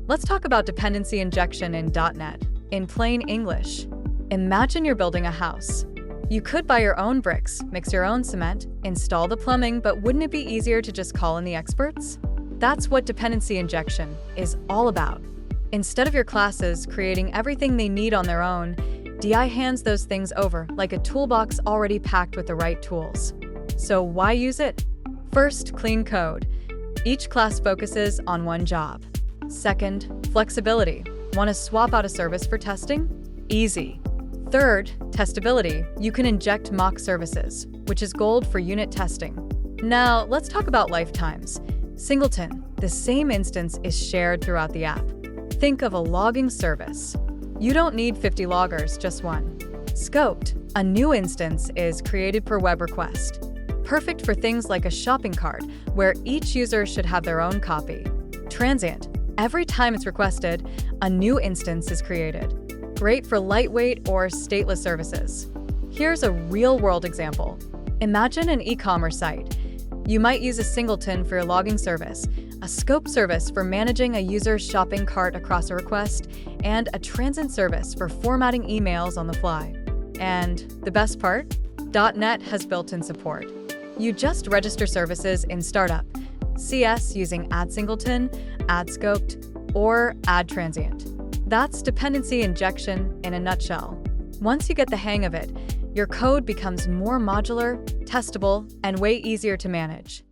Let's talk about dependency injection in .NET. In plain English, imagine you're building a house. You could buy your own bricks, mix your own cement, install the plumbing, but wouldn't it be easier to just call in the experts? That's what dependency injection is all about. Instead of your classes creating everything they need on their own, DI hands those things over like a toolbox already packed with the right tools. So why use it? First, clean code. Each class focuses on one job. Second, flexibility. Want to swap out a service for testing? Easy. Third, testability. You can inject mock services, which is gold for unit testing. Now, let's talk about lifetimes. Singleton. The same instance is shared throughout the app. Think of a logging service. You don't need 50 loggers, just one. Scoped. A new instance is created per web request. Perfect for things like a shopping cart, where each user should have their own copy. Transient. Every time it's requested, a new instance is created. Great for lightweight or stateless services. Here's a real-world example. Imagine an e-commerce site. You might use a Singleton for your logging service, a scope service for managing a user's shopping cart across a request, and a Transient service for formatting emails on the fly. And the best part? .NET has built-in support. You just register services in Startup, CS using Add Singleton, Add Scoped, or Add Transient. That's dependency injection in a nutshell. Once you get the hang of it, your code becomes more modular, testable, and way easier to manage.